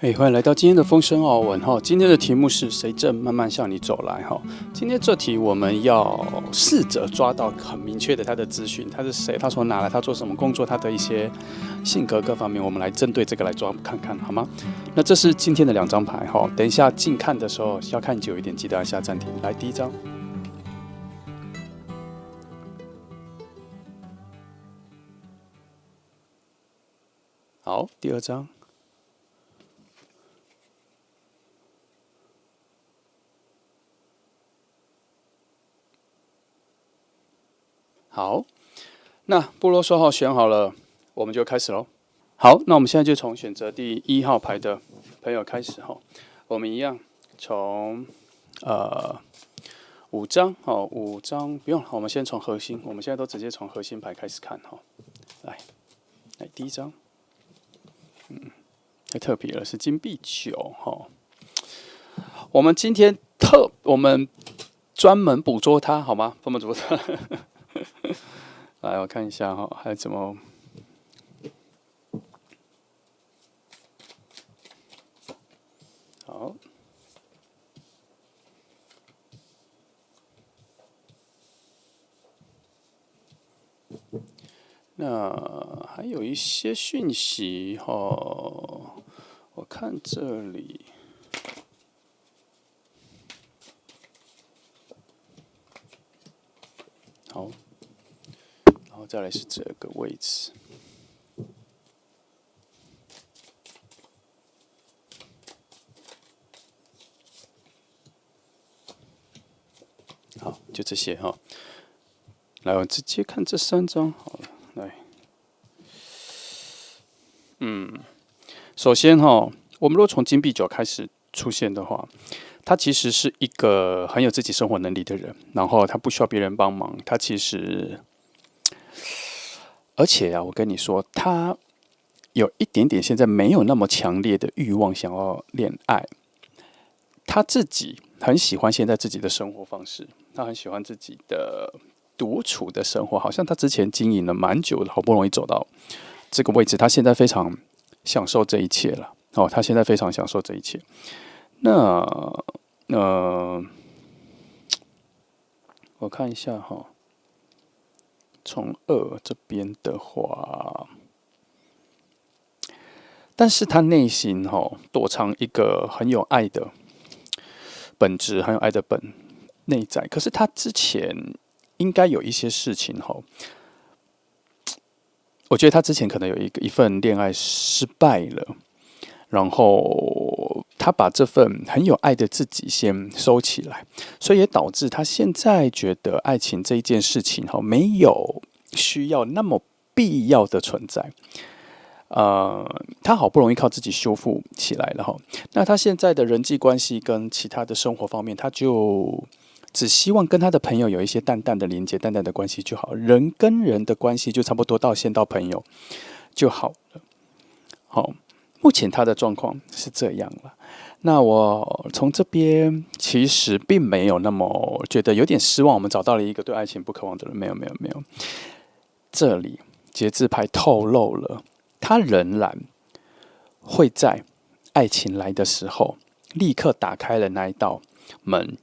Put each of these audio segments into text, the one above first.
欢迎来到今天的风声奥文哈。今天的题目是谁正慢慢向你走来哈。今天这题我们要试着抓到很明确的他的资讯，他是谁，他从哪来，他做什么工作，他的一些性格各方面，我们来针对这个来抓看看好吗？那这是今天的2张牌哈。等一下近看的时候要看久一点，记得按下暂停。来，第一张，好，第2张。好，那不啰嗦哈，选好了，我们就开始喽。好，那我们现在就从选择第1号牌的朋友开始哈。我们一样从5张哦，5张不用，我们先从核心，我们现在都直接从核心牌开始看哈。来，第1张，太特别了，是金币9哈。我们今天我们专门捕捉它好吗？专门捕捉它。来，我看一下哈，还有怎么？好，那还有一些讯息哈，我看这里。好，然后再来是这个位置。好，就这些哈。来，我直接看这3张好了。来，首先哈，我们如果从金币9开始出现的话，他其实是一个很有自己生活能力的人，然后他不需要别人帮忙，他其实，而且啊，我跟你说，他有一点点现在没有那么强烈的欲望想要恋爱，他自己很喜欢现在自己的生活方式，他很喜欢自己的独处的生活，好像他之前经营了蛮久的，好不容易走到这个位置，他现在非常享受这一切了。哦，他现在非常享受这一切。那我看一下哈，从2这边的话，但是他内心躲藏一个很有爱的本质，很有爱的内在。可是他之前应该有一些事情我觉得他之前可能有一份恋爱失败了，然后他把这份很有爱的自己先收起来，所以也导致他现在觉得爱情这一件事情没有需要那么必要的存在。他好不容易靠自己修复起来了哈，那他现在的人际关系跟其他的生活方面，他就只希望跟他的朋友有一些淡淡的连接、淡淡的关系就好，人跟人的关系就差不多先到朋友就好了。好，目前他的状况是这样了。那我从这边其实并没有那么觉得有点失望，我们找到了一个对爱情不渴望的人，没有。这里节制牌透露了，他仍然会在爱情来的时候，立刻打开了那一道门，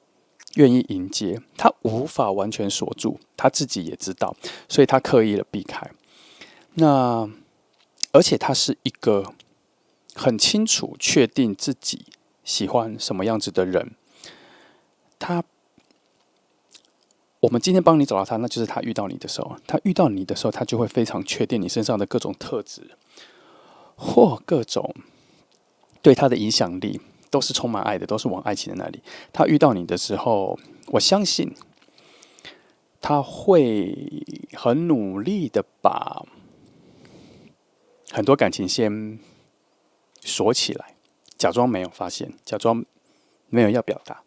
愿意迎接。他无法完全锁住，他自己也知道，所以他刻意的避开。那而且他是一个很清楚确定自己喜欢什么样子的人。我们今天帮你找到他，那就是他遇到你的时候，他遇到你的时候，他就会非常确定你身上的各种特质，或各种对他的影响力，都是充满爱的，都是往爱情的那里。他遇到你的时候，我相信他会很努力的把很多感情先锁起来，假装没有发现，假装没有要表达，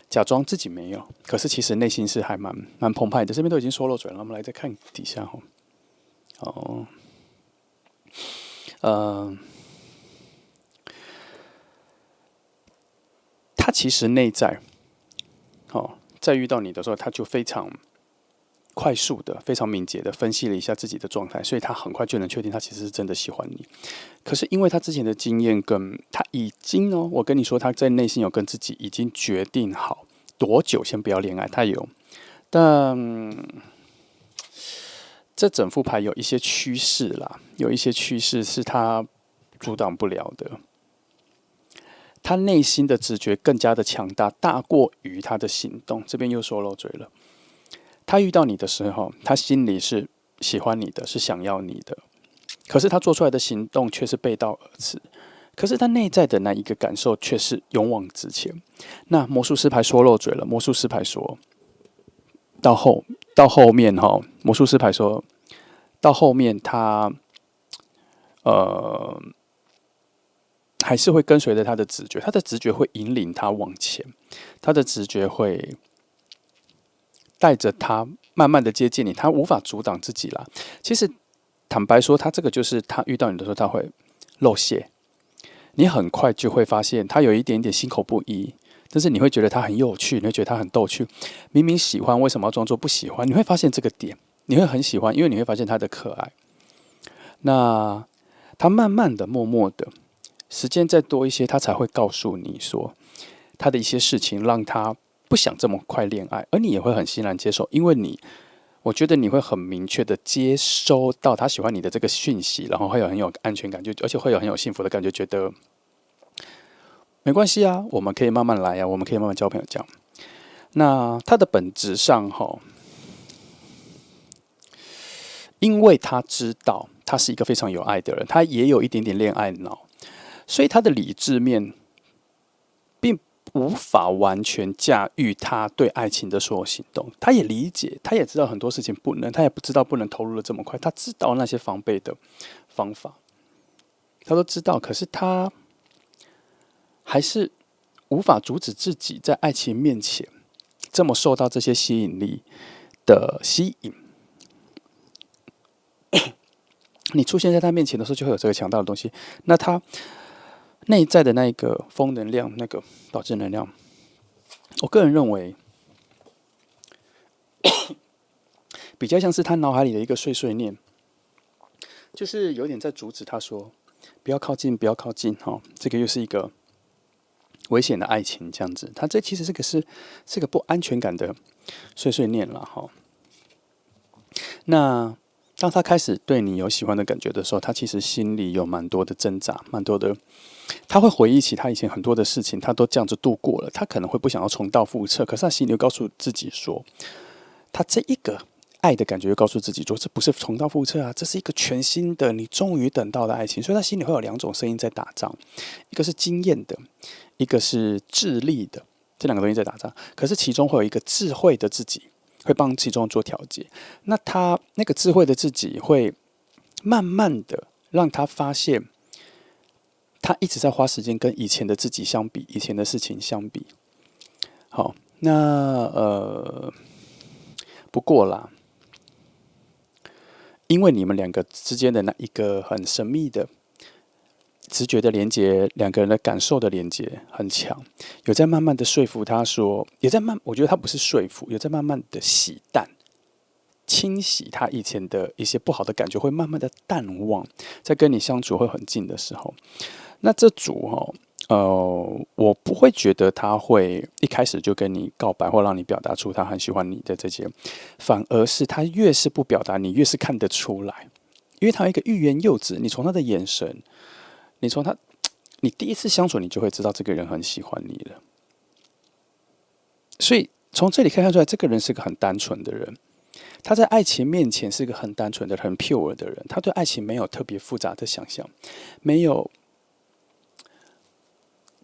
假装自己没有，可是其实内心是还蛮澎湃的。这边都已经说漏嘴了，我们来再看底下他其实内在在遇到你的时候，他就非常快速的、非常敏捷的分析了一下自己的状态，所以他很快就能确定他其实是真的喜欢你。可是因为他之前的经验跟他已经我跟你说他在内心有跟自己已经决定好多久先不要恋爱，他有，但这整副牌有一些趋势啦，有一些趋势是他阻挡不了的。他内心的直觉更加的强大，大过于他的行动。这边又说漏嘴了。他遇到你的时候，他心里是喜欢你的，是想要你的，可是他做出来的行动却是背道而驰。可是他内在的那一个感受却是勇往直前。那魔术师牌说漏嘴了。魔术师牌说，到后面魔术师牌说到后面他还是会跟随着他的直觉，他的直觉会引领他往前，他的直觉会带着他慢慢的接近你，他无法阻挡自己啦。其实坦白说，他这个就是他遇到你的时候，他会露馅，你很快就会发现他有一点点心口不一，但是你会觉得他很有趣，你会觉得他很逗趣。明明喜欢，为什么要装作不喜欢？你会发现这个点，你会很喜欢，因为你会发现他的可爱。那他慢慢的、默默的，时间再多一些，他才会告诉你说他的一些事情，让他不想这么快恋爱，而你也会很欣然接受，因为我觉得你会很明确的接收到他喜欢你的这个讯息，然后会有很有安全感，而且会有很有幸福的感觉，觉得没关系啊，我们可以慢慢来啊，我们可以慢慢交朋友这样。那他的本质上因为他知道他是一个非常有爱的人，他也有一点点恋爱脑，所以他的理智面并无法完全驾驭他对爱情的所有行动。他也理解，他也知道很多事情不能，他也不知道不能投入的这么快，他知道那些防备的方法，他都知道，可是他还是无法阻止自己在爱情面前这么受到这些吸引力的吸引。你出现在他面前的时候，就会有这个强大的东西。那他内在的那个风能量，那个导致能量，我个人认为，比较像是他脑海里的一个碎碎念，就是有点在阻止他说：“不要靠近，不要靠近。”这个又是一个危险的爱情，这样子。他这其实是个不安全感的碎碎念了那当他开始对你有喜欢的感觉的时候，他其实心里有蛮多的挣扎，蛮多的，他会回忆起他以前很多的事情，他都这样子度过了，他可能会不想要重蹈覆辙，可是他心里又告诉自己说，他这一个爱的感觉又告诉自己说，这不是重蹈覆辙啊，这是一个全新的，你终于等到的爱情，所以他心里会有两种声音在打仗，一个是经验的，一个是智力的，这两个东西在打仗，可是其中会有一个智慧的自己。会帮其中做调节，那他那个智慧的自己会慢慢的让他发现，他一直在花时间跟以前的自己相比，以前的事情相比。好，那不过啦，因为你们两个之间的那一个很神秘的直觉的连接，两个人的感受的连接很强，有在慢慢的说服他说，我觉得他不是说服，有在慢慢的洗淡、清洗他以前的一些不好的感觉，会慢慢的淡忘，在跟你相处会很近的时候，那这组我不会觉得他会一开始就跟你告白，或让你表达出他很喜欢你的这些，反而是他越是不表达，你越是看得出来，因为他有一个欲言又止，你从他的眼神。你第一次相处，你就会知道这个人很喜欢你了。所以从这里可以看出来，这个人是个很单纯的人。他在爱情面前是个很单纯的、很 pure 的人。他对爱情没有特别复杂的想象，没有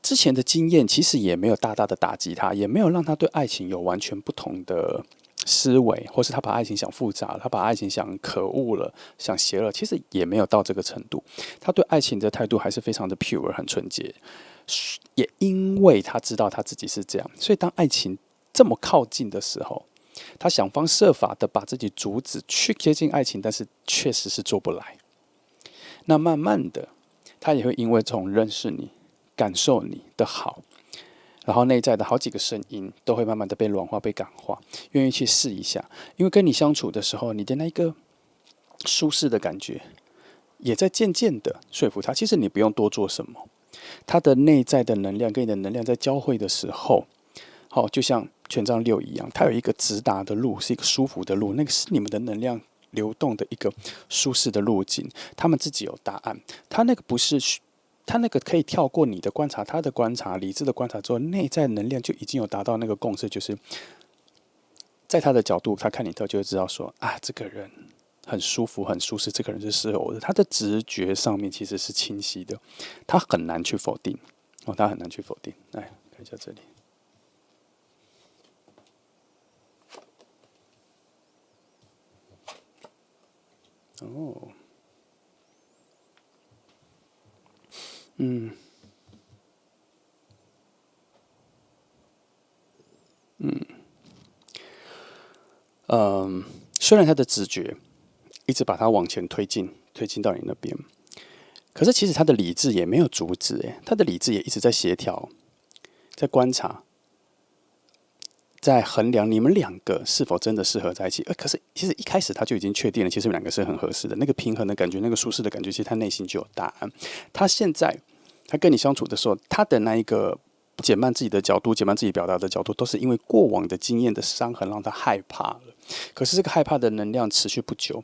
之前的经验，其实也没有大大的打击他，也没有让他对爱情有完全不同的思维，或是他把爱情想复杂了，他把爱情想可恶了，想邪了，其实也没有到这个程度。他对爱情的态度还是非常的 pure， 很纯洁。也因为他知道他自己是这样，所以当爱情这么靠近的时候，他想方设法的把自己阻止去接近爱情，但是确实是做不来。那慢慢的，他也会因为这种认识你、感受你的好，然后内在的好几个声音都会慢慢的被软化、被感化，愿意去试一下。因为跟你相处的时候，你的那个舒适的感觉，也在渐渐的说服他。其实你不用多做什么，他的内在的能量跟你的能量在交汇的时候，好，就像权杖六一样，它有一个直达的路，是一个舒服的路，那个是你们的能量流动的一个舒适的路径。他们自己有答案，他那个不是。他那个可以跳过你的观察，他的观察、理智的观察之后，内在能量就已经有达到那个共识，就是在他的角度，他看你就会知道说啊，这个人很舒服、很舒适，这个人是适合我的。他的直觉上面其实是清晰的，他很难去否定哦，他很难去否定。来看一下这里。哦，虽然他的直觉一直把他往前推进，推进到你那边，可是其实他的理智也没有阻止，他的理智也一直在协调，在观察，在衡量你们两个是否真的适合在一起。可是其实一开始他就已经确定了，其实你们两个是很合适的，那个平衡的感觉，那个舒适的感觉，其实他内心就有答案。他现在他跟你相处的时候，他的那一个减慢自己的角度，减慢自己表达的角度，都是因为过往的经验的伤痕让他害怕了。可是这个害怕的能量持续不久，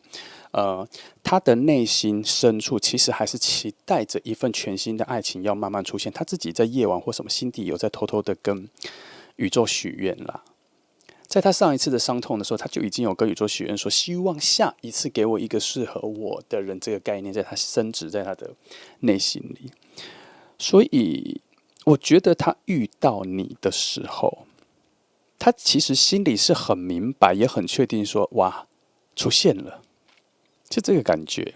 他的内心深处其实还是期待着一份全新的爱情要慢慢出现。他自己在夜晚或什么心底有在偷偷的跟宇宙许愿啦。在他上一次的伤痛的时候，他就已经有跟宇宙许愿说，希望下一次给我一个适合我的人，这个概念在他深植在他的内心里。所以我觉得他遇到你的时候，他其实心里是很明白，也很确定说，哇，出现了，就这个感觉。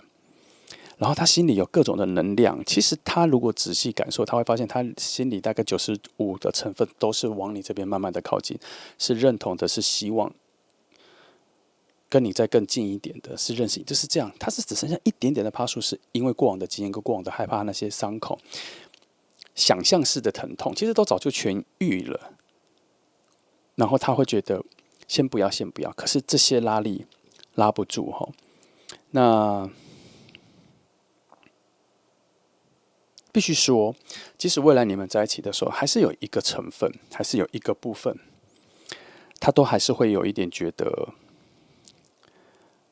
然后他心里有各种的能量，其实他如果仔细感受，他会发现他心里大概95%的成分都是往你这边慢慢的靠近，是认同的，是希望跟你再更近一点的，是认识你，就是这样。他是只剩下一点点的趴数，是因为过往的经验跟过往的害怕那些伤口，想象式的疼痛，其实都早就痊愈了。然后他会觉得先不要，先不要。可是这些拉力拉不住哈。那必须说，即使未来你们在一起的时候，还是有一个成分，还是有一个部分，他都还是会有一点觉得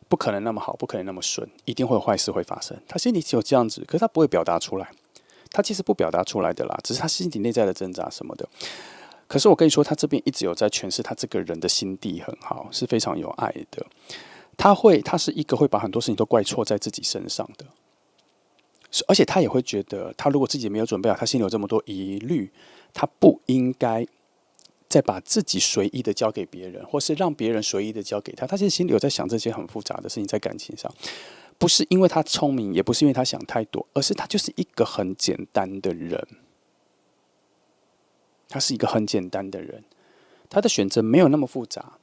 不可能那么好，不可能那么顺，一定会有坏事会发生。他心里只有这样子，可是他不会表达出来。他其实不表达出来的啦，只是他心底内在的挣扎什么的。可是我跟你说，他这边一直有在诠释他这个人的心地很好，是非常有爱的。他是一个会把很多事情都怪错在自己身上的。而且他也会觉得，他如果自己没有准备好，他心里有这么多疑虑，他不应该再把自己随意的交给别人，或是让别人随意的交给他。他其实心里有在想这些很复杂的事情，在感情上，不是因为他聪明，也不是因为他想太多，而是他就是一个很简单的人。他是一个很简单的人，他的选择没有那么复杂，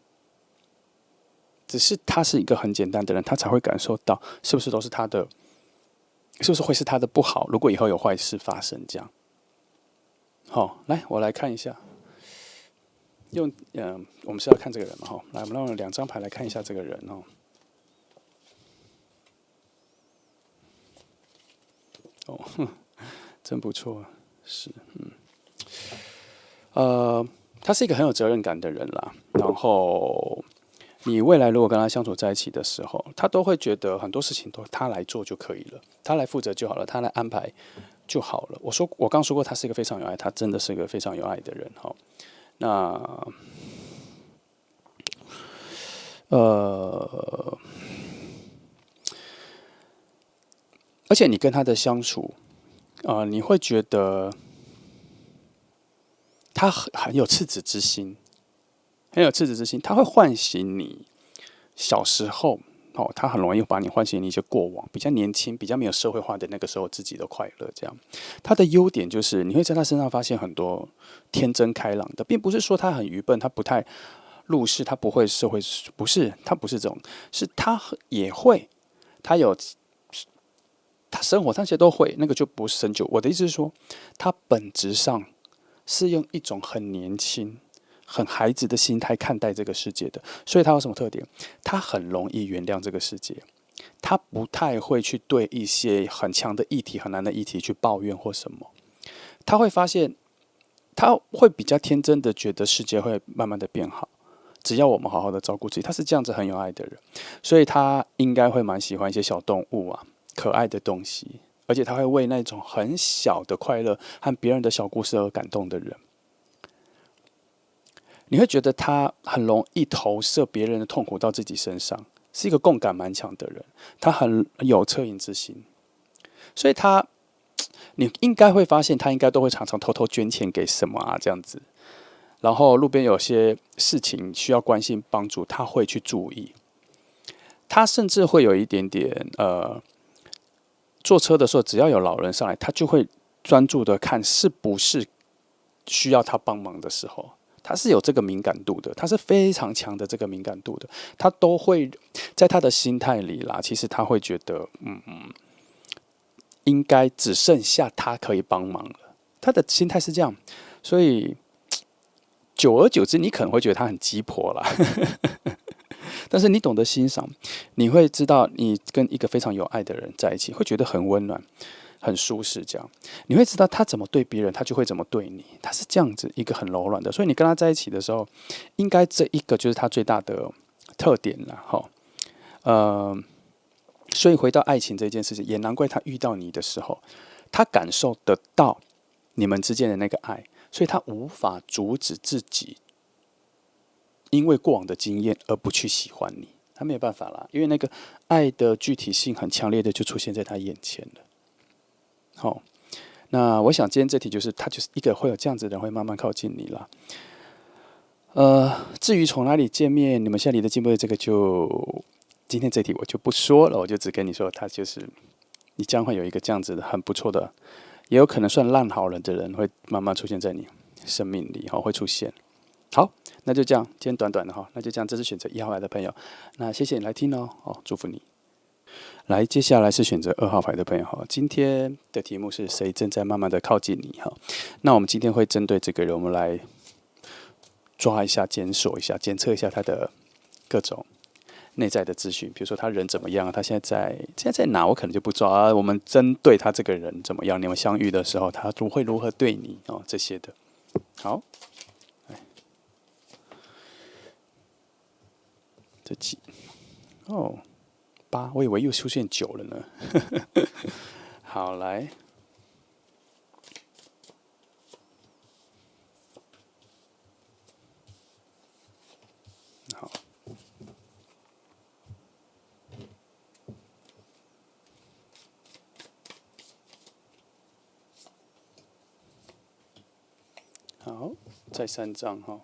只是他是一个很简单的人，他才会感受到是不是都是他的。是不是会是他的不好？如果以后有坏事发生，这样，好，来，我来看一下，我们是要看这个人嘛，哈，来，我们用2张牌来看一下这个人哦。哦，真不错，是，他是一个很有责任感的人啦，然后。你未来如果跟他相处在一起的时候，他都会觉得很多事情都他来做就可以了，他来负责就好了，他来安排就好了。我刚说过，他是一个非常有爱，他真的是一个非常有爱的人哈。那而且你跟他的相处，你会觉得他很有赤子之心。很有赤子之心，他会唤醒你小时候哦，他很容易把你唤醒你一些过往，比较年轻、比较没有社会化的那个时候自己的快乐。这样，他的优点就是你会在他身上发现很多天真开朗的，并不是说他很愚笨，他不太入世，他不会社会，不是他不是这种，是他也会，他有他生活那些都会，那个就不是深究。我的意思是说，他本质上是用一种很年轻、很孩子的心态看待这个世界的。所以他有什么特点？他很容易原谅这个世界，他不太会去对一些很强的议题、很难的议题去抱怨或什么。他会发现，他会比较天真的觉得世界会慢慢的变好，只要我们好好的照顾自己。他是这样子很有爱的人，所以他应该会蛮喜欢一些小动物啊，可爱的东西，而且他会为那种很小的快乐和别人的小故事而感动的人。你会觉得他很容易投射别人的痛苦到自己身上，是一个共感蛮强的人，他很有恻隐之心，所以你应该会发现，他应该都会常常偷偷捐钱给什么啊这样子。然后路边有些事情需要关心帮助，他会去注意。他甚至会有一点点坐车的时候，只要有老人上来，他就会专注的看是不是需要他帮忙的时候。他是有这个敏感度的，他是非常强的这个敏感度的，他都会在他的心态里啦。其实他会觉得，应该只剩下他可以帮忙了。他的心态是这样，所以久而久之，你可能会觉得他很鸡婆啦。但是你懂得欣赏，你会知道你跟一个非常有爱的人在一起，会觉得很温暖。很舒适，这样你会知道他怎么对别人，他就会怎么对你。他是这样子一个很柔软的，所以你跟他在一起的时候，应该这一个就是他最大的特点了，哈。所以回到爱情这件事情，也难怪他遇到你的时候，他感受得到你们之间的那个爱，所以他无法阻止自己因为过往的经验而不去喜欢你，他没有办法啦，因为那个爱的具体性很强烈的就出现在他眼前了。好，那我想今天这题就是他就是一个会有这样子的人会慢慢靠近你啦。至于从哪里见面，你们现在离得近不近，这个就今天这题我就不说了，我就只跟你说，他就是你将会有一个这样子的很不错的，也有可能算烂好人的人会慢慢出现在你生命里，会出现。好，那就这样，今天短短的哈，那就这样，这是选择1号牌的朋友，那谢谢你来听哦，祝福你。来，接下来是选择2号牌的朋友哈。今天的题目是谁正在慢慢的靠近你哈？那我们今天会针对这个人，我们来抓一下、检索一下、检测一下他的各种内在的资讯，比如说他人怎么样，他现在在哪，我可能就不抓啊。我们针对他这个人怎么样，你们相遇的时候，他会如何对你哦，这些的。好，这几8，我以为又出现9了呢。好，来，好，好，再3张哈。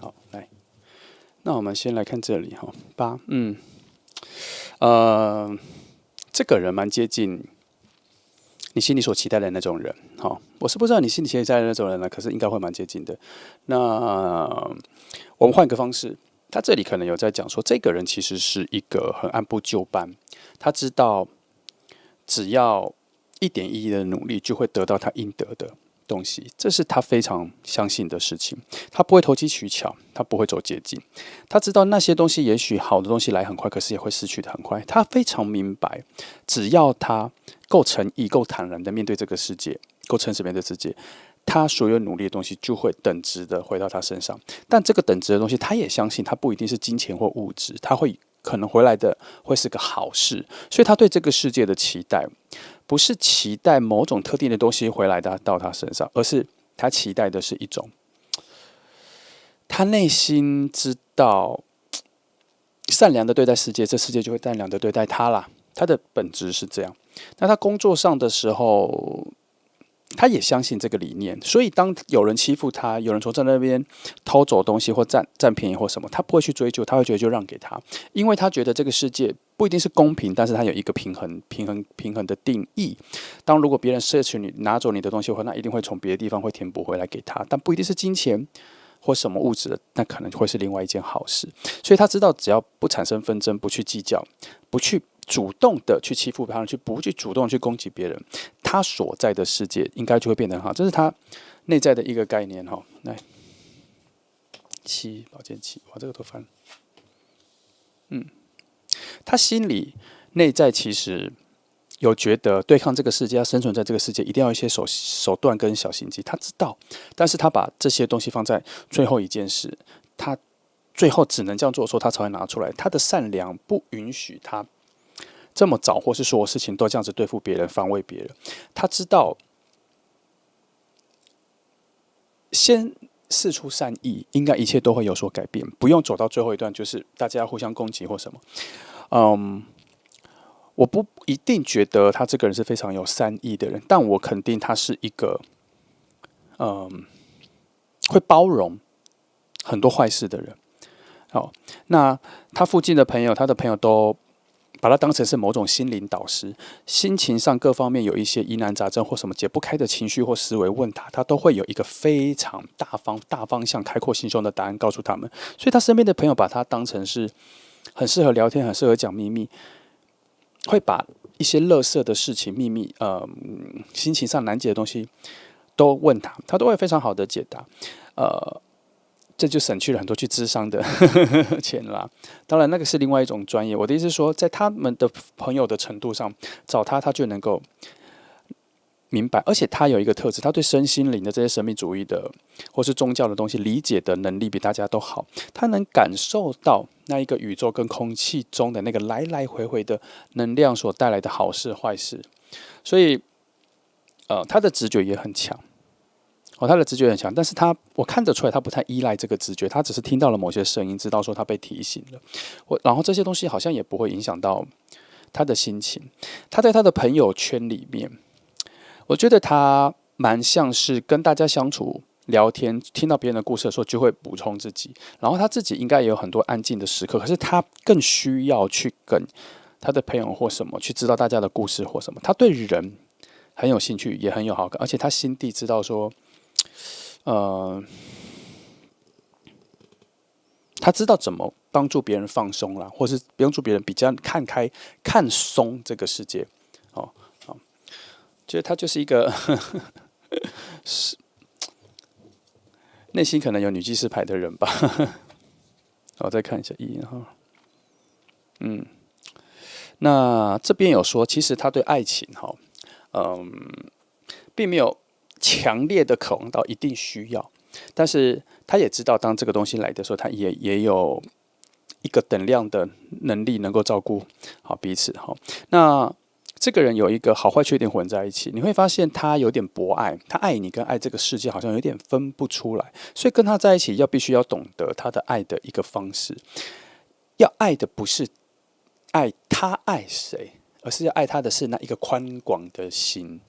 好，来，那我们先来看这里哈，8，这个人蛮接近你心里所期待的那种人，我是不知道你心里期待的那种人呢，可是应该会蛮接近的。那我们换个方式，他这里可能有在讲说，这个人其实是一个很按部就班，他知道只要一点一滴的努力，就会得到他应得的东西，这是他非常相信的事情。他不会投机取巧，他不会走捷径。他知道那些东西也许好的东西来很快，可是也会失去的很快。他非常明白，只要他够诚意、够坦然的面对这个世界，够诚实面对世界，他所有努力的东西就会等值的回到他身上。但这个等值的东西，他也相信，他不一定是金钱或物质，他会可能回来的会是个好事。所以他对这个世界的期待，不是期待某种特定的东西回来到他身上，而是他期待的是一种，他内心知道善良的对待世界，这世界就会善良的对待他啦。他的本质是这样。那他工作上的时候，他也相信这个理念，所以当有人欺负他，有人从那边偷走东西或占便宜或什么，他不会去追究，他会觉得就让给他，因为他觉得这个世界不一定是公平，但是他有一个平衡的定义。当如果别人摄取你拿走你的东西的话，那一定会从别的地方会填补回来给他，但不一定是金钱。或什么物质的，那可能会是另外一件好事。所以他知道，只要不产生纷争，不去计较，不去主动的去欺负别人，不去主动地去攻击别人，他所在的世界应该就会变得很好。这是他内在的一个概念哈。来，宝剑七，哇，这个都翻。他心里内在其实有觉得对抗这个世界，要生存在这个世界，一定要有一些手段跟小心机。他知道，但是他把这些东西放在最后一件事，他最后只能这样做的时候，他才会拿出来。他的善良不允许他这么早，或是所有事情都这样子对付别人、防卫别人。他知道，先释出善意，应该一切都会有所改变，不用走到最后一段，就是大家互相攻击或什么。我不一定觉得他这个人是非常有善意的人，但我肯定他是一个，会包容很多坏事的人。好，那他附近的朋友，他的朋友都把他当成是某种心灵导师，心情上各方面有一些疑难杂症或什么解不开的情绪或思维问他，他都会有一个非常大方向、开阔心胸的答案告诉他们。所以他身边的朋友把他当成是很适合聊天、很适合讲秘密，会把一些垃圾的事情、秘密、心情上难解的东西都问他，他都会非常好的解答。这就省去了很多去咨商的钱啦。当然，那个是另外一种专业。我的意思是说，在他们的朋友的程度上，找他，他就能够明白。而且他有一个特质，他对身心灵的这些神秘主义的或是宗教的东西理解的能力比大家都好。他能感受到那一个宇宙跟空气中的那个来来回回的能量所带来的好事坏事，所以他的直觉也很强。他的直觉很强，但是我看得出来，他不太依赖这个直觉，他只是听到了某些声音，知道说他被提醒了。然后这些东西好像也不会影响到他的心情。他在他的朋友圈里面，我觉得他蛮像是跟大家相处、聊天，听到别人的故事的时候，就会补充自己。然后他自己应该也有很多安静的时刻，可是他更需要去跟他的朋友或什么去知道大家的故事或什么。他对人很有兴趣，也很有好感，而且他心底知道说。他知道怎么帮助别人放松啦，或是帮助别人比较看开、看松这个世界。觉得他就是一个内心可能有女祭司牌的人吧。我再看一下哈，那这边有说，其实他对爱情哈，并没有强烈的渴望到一定需要，但是他也知道，当这个东西来的时候，他也有一个等量的能力能够照顾好彼此。好，那这个人有一个好坏缺点混在一起，你会发现他有点博爱，他爱你跟爱这个世界好像有点分不出来，所以跟他在一起必须要懂得他的爱的一个方式，要爱的不是爱他爱谁，而是要爱他的是那一个宽广的心。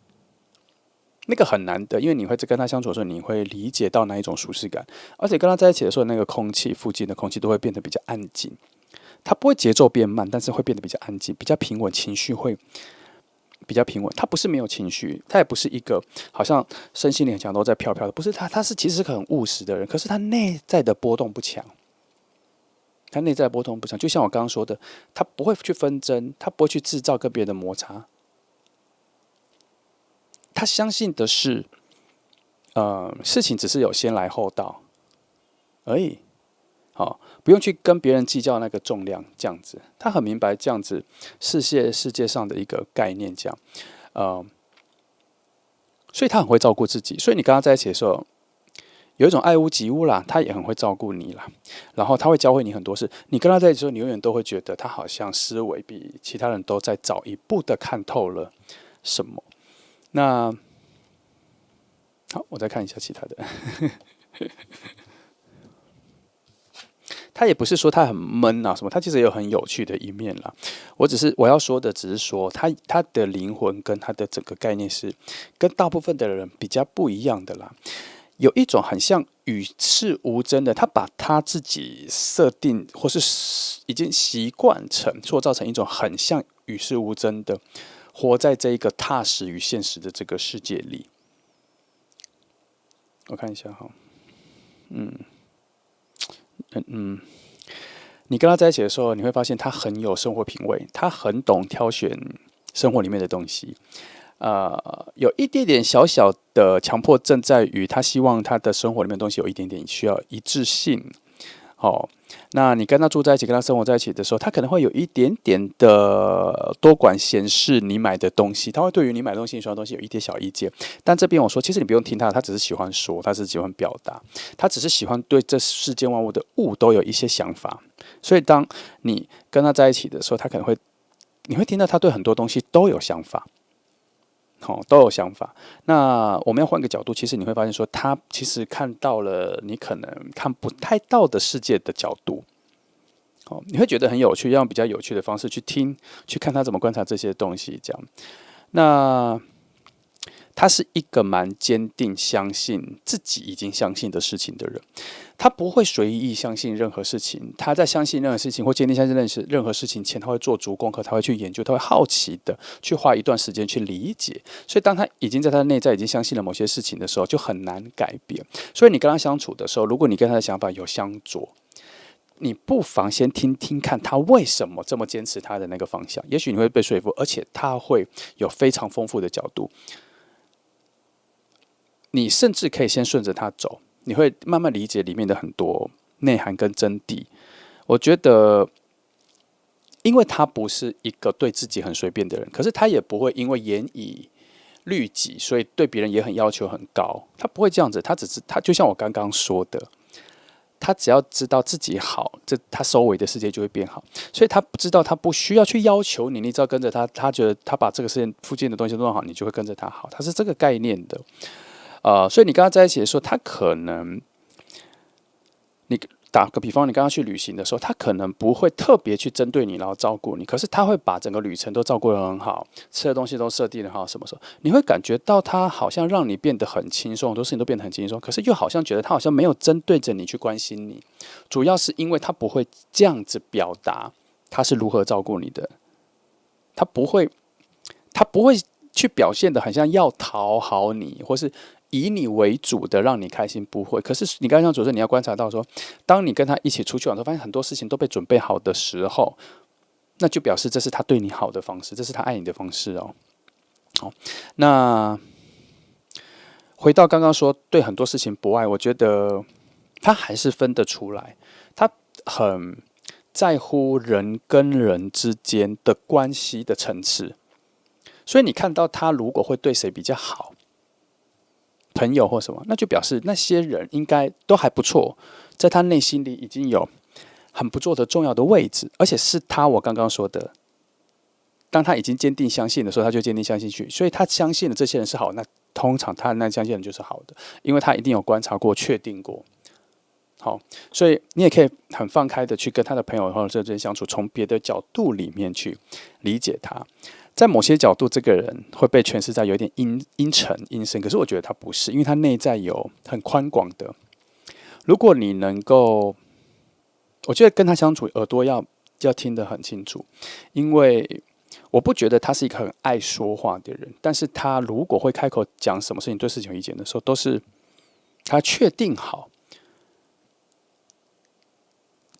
那个很难得，因为你会在跟他相处的时候，你会理解到那一种舒适感，而且跟他在一起的时候，那个空气附近的空气都会变得比较安静，它不会节奏变慢，但是会变得比较安静，比较平稳，情绪会比较平稳。他不是没有情绪，他也不是一个好像身心灵很强都在飘飘的，不是他是其实是很务实的人，可是他内在的波动不强。他内在的波动不强，就像我刚刚说的，他不会去纷争，他不会去制造跟别人的摩擦。他相信的是，事情只是有先来后到而已，不用去跟别人计较那个重量，这样子。他很明白这样子世界上的一个概念，这样，所以他很会照顾自己。所以你跟他在一起的时候，有一种爱屋及乌啦，他也很会照顾你啦，然后他会教会你很多事。你跟他在一起的时候，你永远都会觉得他好像思维比其他人都在早一步的看透了什么。那好，我再看一下其他的。他也不是说他很闷啊什么，他其实也有很有趣的一面啦。我要说的只是说他的灵魂跟他的整个概念是跟大部分的人比较不一样的啦。有一种很像与世无争的，他把他自己设定或是已经习惯成塑造成一种很像与世无争的，活在这一个踏实与现实的这个世界里。我看一下哈，你跟他在一起的时候，你会发现他很有生活品味，他很懂挑选生活里面的东西。有一点点小小的强迫症在于，他希望他的生活里面的东西有一点点需要一致性。哦，那你跟他住在一起，跟他生活在一起的时候，他可能会有一点点的多管闲事，你买的东西，他会对于你买的东西、你喜欢的东西有一点小意见。但这边我说，其实你不用听他，他只是喜欢说，他只是喜欢表达，他只是喜欢对这世间万物的物都有一些想法。所以当你跟他在一起的时候，他可能会，你会听到他对很多东西都有想法。都有想法。那我们要换个角度，其实你会发现说，他其实看到了你可能看不太到的世界的角度。你会觉得很有趣，要用比较有趣的方式去听、去看他怎么观察这些东西。这样，那他是一个蛮坚定、相信自己已经相信的事情的人。他不会随意相信任何事情，他在相信任何事情或坚定相信任何事情前，他会做足功课，他会去研究，他会好奇的去花一段时间去理解。所以，当他已经在他的内在已经相信了某些事情的时候，就很难改变。所以，你跟他相处的时候，如果你跟他的想法有相左，你不妨先听听看他为什么这么坚持他的那个方向，也许你会被说服，而且他会有非常丰富的角度。你甚至可以先顺着他走，你会慢慢理解里面的很多内涵跟真谛。我觉得，因为他不是一个对自己很随便的人，可是他也不会因为严以律己，所以对别人也很要求很高。他不会这样子，他就像我刚刚说的，他只要知道自己好，他周围的世界就会变好。所以他不知道，他不需要去要求你，你只要跟着他，他觉得他把这个世界附近的东西都弄好，你就会跟着他好。他是这个概念的。所以你跟他在一起的时候，他可能，你打个比方，你跟他去旅行的时候，他可能不会特别去针对你，然后照顾你，可是他会把整个旅程都照顾得很好，吃的东西都设定得很好，什么时候你会感觉到他好像让你变得很轻松，很多事情都变得很轻松，可是又好像觉得他好像没有针对着你去关心你，主要是因为他不会这样子表达他是如何照顾你的，他不会去表现的很像要讨好你，或是以你为主的让你开心，不会。可是你刚才讲主持，你要观察到说，当你跟他一起出去玩的时候，发现很多事情都被准备好的时候，那就表示这是他对你好的方式，这是他爱你的方式哦。好，那回到刚刚说对很多事情不爱，我觉得他还是分得出来，他很在乎人跟人之间的关系的层次。所以你看到他如果会对谁比较好，朋友或什么，那就表示那些人应该都还不错，在他内心里已经有很不错的重要的位置，而且是我刚刚说的，当他已经坚定相信的时候，他就坚定相信去，所以他相信的这些人是好，那通常他那相信的人就是好的，因为他一定有观察过、确定过。好，所以你也可以很放开的去跟他的朋友或者这些相处，从别的角度里面去理解他。在某些角度，这个人会被诠释在有点阴沉、阴深，可是我觉得他不是，因为他内在有很宽广的。如果你能够，我觉得跟他相处，耳朵要听得很清楚，因为我不觉得他是一个很爱说话的人，但是他如果会开口讲什么事情对事情有意见的时候，都是他确定好。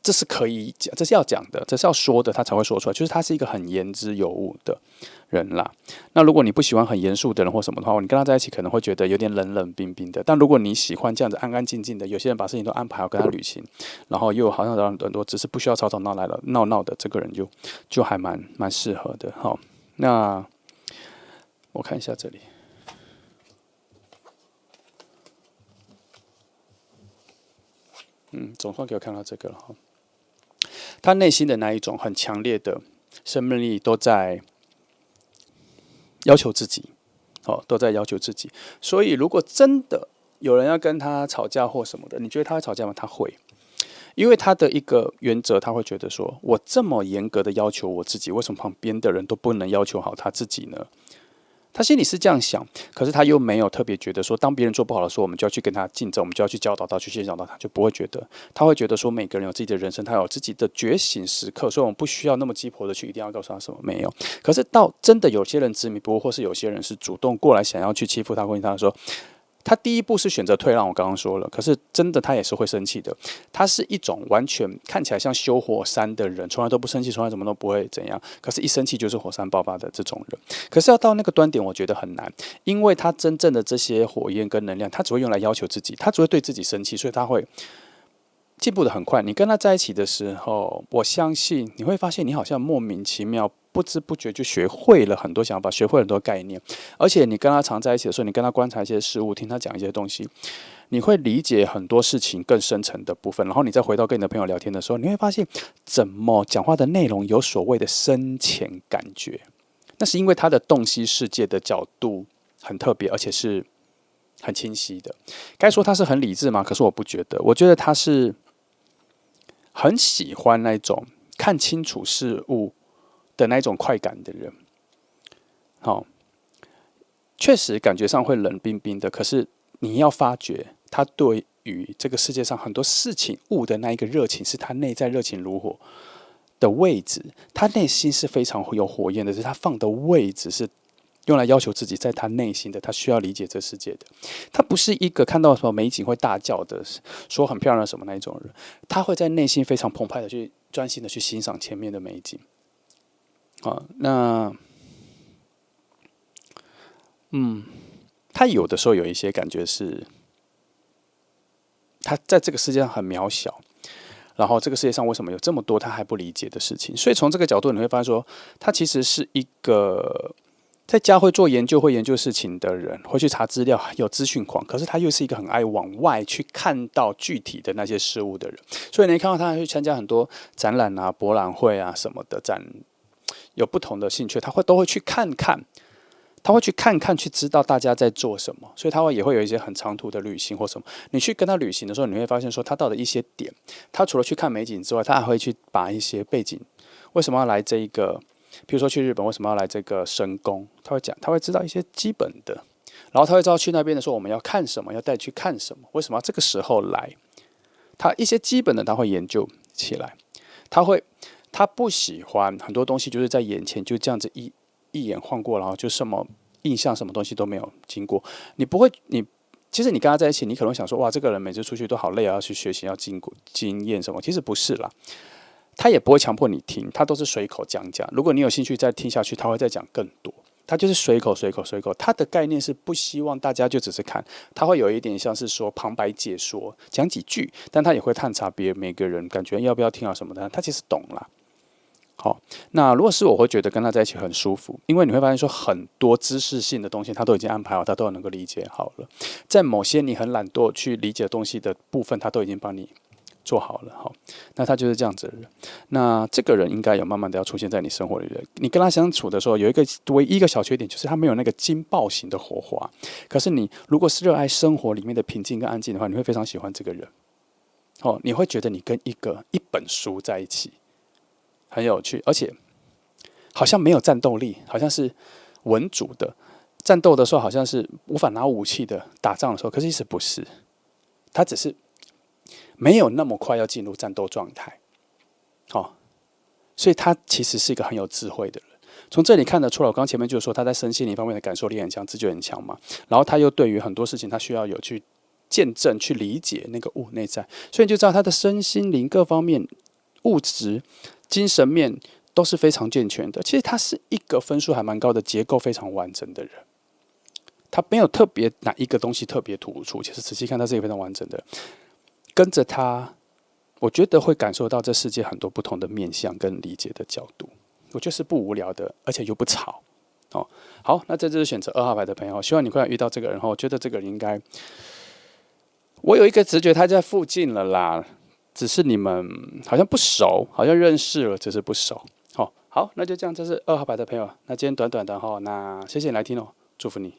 这是可以讲，这是要讲的，这是要说的，他才会说出来。就是他是一个很言之有物的人啦。那如果你不喜欢很严肃的人或什么的话，你跟他在一起可能会觉得有点冷冷冰冰的。但如果你喜欢这样子安安静静的，有些人把事情都安排好跟他旅行，然后又好像很多只是不需要吵吵闹闹的，这个人就还蛮适合的。好，那我看一下这里。总算给我看到这个了哈。他内心的那一种很强烈的生命力，都在要求自己，都在要求自己。所以，如果真的有人要跟他吵架或什么的，你觉得他会吵架吗？他会，因为他的一个原则，他会觉得说：我这么严格的要求我自己，为什么旁边的人都不能要求好他自己呢？他心里是这样想，可是他又没有特别觉得说，当别人做不好的时候，我们就要去跟他竞争，我们就要去教导他，去欣赏他，就不会觉得，他会觉得说，每个人有自己的人生，他有自己的觉醒时刻，所以我们不需要那么鸡婆的去一定要告诉他什么，没有。可是到真的有些人执迷不悟，或是有些人是主动过来想要去欺负他、攻击他的时候，他第一步是选择退让，我刚刚说了，可是真的他也是会生气的。他是一种完全看起来像修火山的人，从来都不生气，从来怎么都不会怎样，可是一生气就是火山爆发的这种人。可是要到那个端点，我觉得很难，因为他真正的这些火焰跟能量，他只会用来要求自己，他只会对自己生气，所以他会进步的很快。你跟他在一起的时候，我相信你会发现，你好像莫名其妙、不知不觉就学会了很多想法，学会了很多概念。而且你跟他常在一起的时候，你跟他观察一些事物，听他讲一些东西，你会理解很多事情更深层的部分。然后你再回到跟你的朋友聊天的时候，你会发现，怎么讲话的内容有所谓的深浅感觉。那是因为他的洞悉世界的角度很特别，而且是很清晰的。该说他是很理智吗？可是我不觉得，我觉得他是很喜欢那种看清楚事物的那种快感的人。好，确实感觉上会冷冰冰的，可是你要发觉他对于这个世界上很多事情物的那一个热情，是他内在热情如火的位置。他内心是非常有火焰的，是他放的位置是用来要求自己在他内心的，他需要理解这世界的。他不是一个看到什么美景会大叫的，说很漂亮什么那一种人，他会在内心非常澎湃的去专心的去欣赏前面的美景。啊，那他有的时候有一些感觉是，他在这个世界上很渺小，然后这个世界上为什么有这么多他还不理解的事情？所以从这个角度你会发现说，他其实是一个在家会做研究、会研究事情的人，会去查资料，有资讯狂。可是他又是一个很爱往外去看到具体的那些事物的人。所以你看到他去参加很多展览啊、博览会啊什么的有不同的兴趣，他都会去看看。他会去看看，去知道大家在做什么，所以他也会有一些很长途的旅行或什么。你去跟他旅行的时候，你会发现说，他到的一些点，他除了去看美景之外，他还会去把一些背景，为什么要来这一个，比如说去日本为什么要来这个神宫，他会讲，他会知道一些基本的，然后他会知道去那边的时候我们要看什么，要带去看什么，为什么要这个时候来，他一些基本的他会研究起来，他不喜欢很多东西就是在眼前就这样子一眼晃过，然后就什么印象、什么东西都没有经过。你不会，其实你跟他在一起，你可能想说，哇，这个人每次出去都好累啊，要去学习，要经验什么。其实不是啦，他也不会强迫你听，他都是随口讲讲。如果你有兴趣再听下去，他会再讲更多。他就是随口。他的概念是不希望大家就只是看，他会有一点像是说旁白解说，讲几句，但他也会探查每个人感觉要不要听啊什么的，他其实懂啦。好，那如果是我会觉得跟他在一起很舒服，因为你会发现说很多知识性的东西他都已经安排好，他都能够理解好了。在某些你很懒惰去理解东西的部分，他都已经帮你做好了。好，那他就是这样子的人。那这个人应该有慢慢的要出现在你生活里的。你跟他相处的时候，有一个唯一一个小缺点，就是他没有那个劲爆型的火花。可是你如果是热爱生活里面的平静跟安静的话，你会非常喜欢这个人。哦，你会觉得你跟一本书在一起。很有趣，而且好像没有战斗力，好像是文主的。战斗的时候好像是无法拿武器的，打仗的时候，可是其实不是，他只是没有那么快要进入战斗状态。哦，所以他其实是一个很有智慧的人。从这里看得出来，我刚前面就说他在身心灵方面的感受力很强，直觉很强嘛。然后他又对于很多事情，他需要有去见证、去理解那个物内在，所以你就知道他的身心灵各方面、物质、精神面都是非常健全的。其实他是一个分数还蛮高的、结构非常完整的人。他没有特别哪一个东西特别突出，其实仔细看，他是一个非常完整的。跟着他，我觉得会感受到这世界很多不同的面向跟理解的角度。我觉得是不无聊的，而且又不吵。哦，好，那这就是选择2号牌的朋友，希望你快点遇到这个人。我觉得这个人应该，我有一个直觉，他在附近了啦。只是你们好像不熟，好像认识了，只是不熟。好，那就这样，这是2号牌的朋友。那今天短短的那谢谢你来听哦，祝福你。